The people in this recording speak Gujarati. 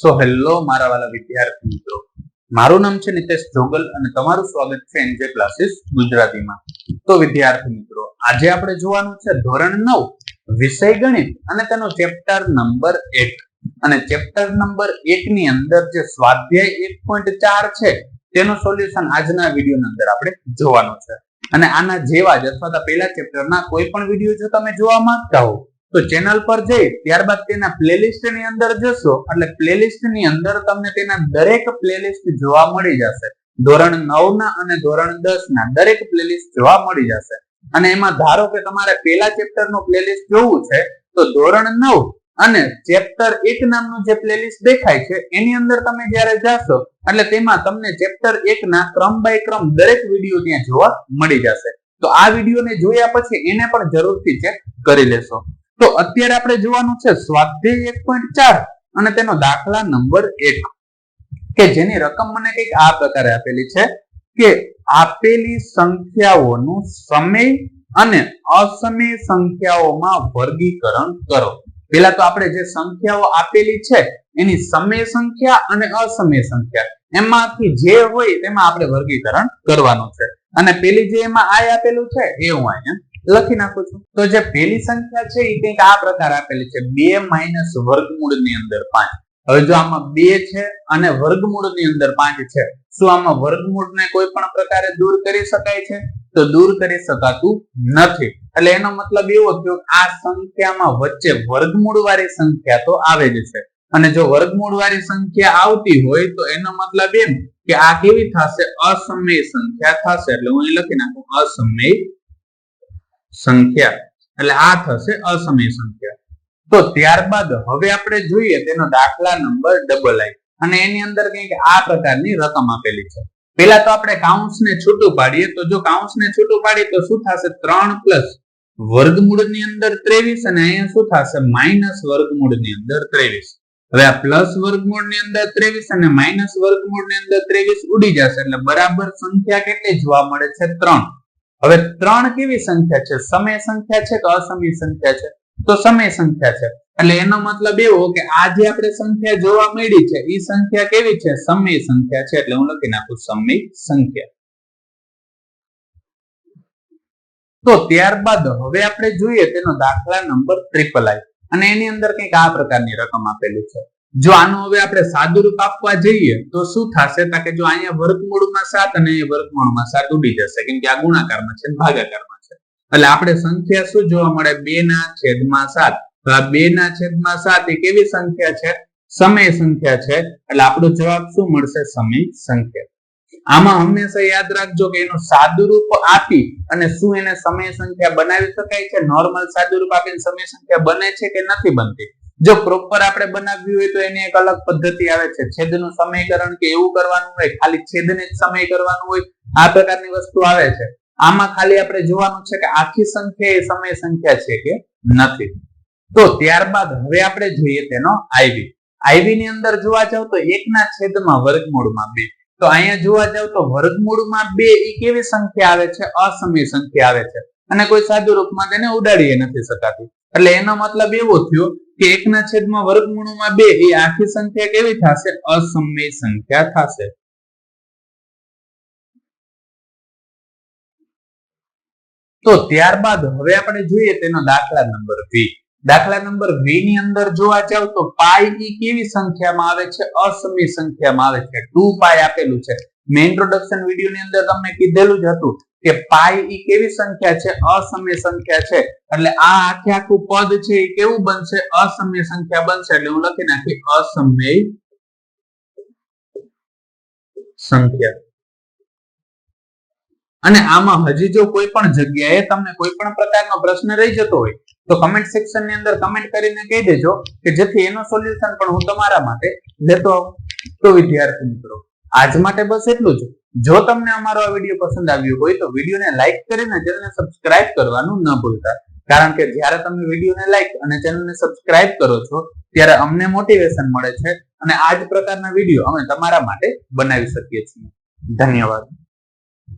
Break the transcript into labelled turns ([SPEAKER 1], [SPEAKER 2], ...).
[SPEAKER 1] હેલો મારા વાલા વિદ્યાર્થી મિત્રો, મારું નામ છે નિતેશ જોગલ અને તમારું સ્વાગત છે એનજે ક્લાસીસ ગુજરાતીમાં. તો વિદ્યાર્થી મિત્રો, આજે આપણે જોવાનું છે ધોરણ 9 વિષય ગણિત અને તેનો ચેપ્ટર નંબર 1. અને ચેપ્ટર નંબર 1 ની અંદર જે સ્વાધ્યાય 1.4 છે તેનું સોલ્યુશન આજના વિડીયોની અંદર આપણે જોવાનું છે. અને આના જેવા જ અથવા પહેલા ચેપ્ટરના કોઈ પણ વિડીયો જો તમે જોવા માંગતા હો તો ચેનલ પર જઈ ત્યારબાદ તેના પ્લેલિસ્ટ ની અંદર જશો એટલે પ્લેલિસ્ટ ની અંદર તમને તેના દરેક પ્લેલિસ્ટ જોવા મળી જશે. ધોરણ 9 ના અને ધોરણ 10 ના દરેક પ્લેલિસ્ટ જોવા મળી જશે. અને એમાં ધારો કે તમારે પહેલા ચેપ્ટર નું પ્લેલિસ્ટ જોવું છે તો ધોરણ 9 અને ચેપ્ટર 1 નામનું જે પ્લેલિસ્ટ દેખાય છે એની અંદર તમે જ્યારે જાશો એટલે તેમાં તમને ચેપ્ટર 1 ના ક્રમ બાય ક્રમ દરેક વિડીયો ત્યાં જોવા મળી જશે. તો આ વિડીયોને જોયા પછી એને પણ જરૂરથી ચેક કરી લેશો. તો અત્યારે આપણે જોવાનું છે સ્વાધ્યાય 1.4 અને તેનો દાખલા નંબર 1 કે જેની રકમ મને કંઈક આ પ્રકારે આપેલી છે કે આપેલી સંખ્યાઓનું સમય અને અસમય સંખ્યાઓમાં વર્ગીકરણ કરો. પહેલા તો આપણે જે સંખ્યાઓ આપેલી છે એની સમય સંખ્યા અને અસમય સંખ્યા એમાંથી જે હોય તેમાં આપણે વર્ગીકરણ કરવાનું છે. અને પેલી જે એમાં આ આપેલું છે એ હું અહીંયા લખી નાખું છું. તો જે પહેલી સંખ્યા છે એ કંઈક આ પ્રકાર આપેલી છે 2 - વર્ગમૂળ ની અંદર 5. હવે જો આમાં 2 છે અને વર્ગમૂળ ની અંદર 5 છે, શું આમાં વર્ગમૂળ ને કોઈ પણ પ્રકારે દૂર કરી શકાય છે? તો દૂર કરી શકાતું નથી. એટલે એનો મતલબ એવો થયો કે આ સંખ્યામાં વચ્ચે વર્ગમૂળ વાળી સંખ્યા તો આવે જ છે. અને જો વર્ગમૂળ વાળી સંખ્યા આવતી હોય તો એનો મતલબ એમ કે આ કેવી થશે? અસમય સંખ્યા થશે. એટલે હું અહીં લખી નાખું અસમય સંખ્યા. એટલે આ થશે અસમય સંખ્યા. તો ત્યારબાદ હવે આપણે જોઈએ તેનો દાખલા નંબર i અને એની અંદર કંઈક આ પ્રકારની રકમ આપેલી છે. પહેલા તો આપણે કાઉન્સને છૂટું પાડીએ તો જો કાઉન્સને છૂટું પાડીએ તો શું થશે? 3 + વર્ગમૂળ ની અંદર 23 અને અહીંયા શું થશે? માઇનસ વર્ગમૂળ ની અંદર 23. હવે આ પ્લસ વર્ગમૂળ ની અંદર 23 અને માઇનસ વર્ગમૂળ ની અંદર 23 ઉડી જશે એટલે બરાબર સંખ્યા કેટલી જોવા મળે છે? 3. હવે 3 કેવી સંખ્યા છે? સમય સંખ્યા છે કે અસમય સંખ્યા છે? તો સમય સંખ્યા છે. એટલે એનો મતલબ એવો કે આ જે આપણે સંખ્યા જોવા મળી છે એ સંખ્યા કેવી છે? સમય સંખ્યા છે. એટલે હું લખી નાખું સમય સંખ્યા. તો ત્યારબાદ હવે આપણે જોઈએ તેનો દાખલા નંબર i અને એની અંદર કંઈક આ પ્રકારની રકમ આપેલી છે. જો આનું હવે આપણે સાદુરૂપ આપવા જઈએ તો શું થશે? કે જો અહીંયા વર્ગમૂળમાં 7 અને અહીંયા વર્ગમૂળમાં 7 ઉડી જશે કેમ કે આ ગુણાકારમાં છે ભાગાકારમાં છે. એટલે આપણે સંખ્યા શું જોવા મળે? 2/7. તો આ 2/7 એ કેવી સંખ્યા છે? સમય સંખ્યા છે. એટલે આપણો જવાબ શું મળશે? સમય સંખ્યા. આમાં હંમેશા યાદ રાખજો કે એનું સાદુરૂપ આપી અને શું એને સમય સંખ્યા બનાવી શકાય છે? નોર્મલ સાદુરૂપ આપીને સમય સંખ્યા બને છે કે નથી બનતી? જો પ્રોપર આપણે બનાવવી હોય તો એની એક અલગ પદ્ધતિ આવે છે. છેદનું સમીકરણ કે એવું કરવાનું હોય, ખાલી છેદને જ સમય કરવાનું હોય, આ પ્રકારની વસ્તુ આવે છે. આમાં ખાલી આપણે જોવાનું છે કે આખી સંખ્યા એ સમય સંખ્યા છે કે નથી. તો ત્યારબાદ હવે આપણે જોઈએ તેનો IV ની અંદર જોવા જાવ તો 1/2 વર્ગમૂળમાં 2. તો અહીંયા જોવા જાવ તો વર્ગમૂળમાં 2 એ કેવી સંખ્યા આવે છે? અસમય સંખ્યા આવે છે. અને કોઈ સાદુ રૂપમાં તેને ઉડાડી નથી શકાતું. એટલે એનો મતલબ એવો થયો કે 1/2 વર્ગમૂળમાં 2 એ આખી સંખ્યા કેવી થશે? અસમય સંખ્યા થશે. તો ત્યારબાદ હવે આપણે જોઈએ તેનો દાખલા નંબર v. દાખલા નંબર v ની અંદર જોવા જાવ તો પાઈ ઈ કેવી સંખ્યામાં આવે છે? અસમય સંખ્યામાં આવે છે. 2π આપેલું છે. મેં ઇન્ટ્રોડક્શન વિડિયો ની અંદર તમને કીધેલું જ હતું કે પાઈ ઈ કેવી સંખ્યા છે? અસમય સંખ્યા છે. એટલે આ આખું પદ છે એ કેવું બનશે? અસમય સંખ્યા બનશે. એટલે હું લખી નાખી અસમય સંખ્યા. અને આમાં હજી જો કોઈ પણ જગ્યાએ તમને કોઈ પણ પ્રકારનો પ્રશ્ન રહી જતો હોય તો કમેન્ટ સેક્શન ની અંદર કમેન્ટ કરીને કહી દેજો કે જેથી એનો સોલ્યુશન પણ હું તમારા માટે લેતો આવું. તો વિદ્યાર્થી મિત્રો, આજ માટે બસ એટલું જ. જો તમને અમારો આ વિડીયો પસંદ આવ્યો હોય તો વિડીયોને લાઈક કરીને ચેનલને સબસ્ક્રાઇબ કરવાનું ન ભૂલતા. કારણ કે જ્યારે તમે વિડીયોને લાઈક અને ચેનલને સબસ્ક્રાઇબ કરો છો ત્યારે અમને મોટિવેશન મળે છે અને આ જ પ્રકારના વિડીયો અમે તમારા માટે બનાવી શકીએ છીએ. ધન્યવાદ.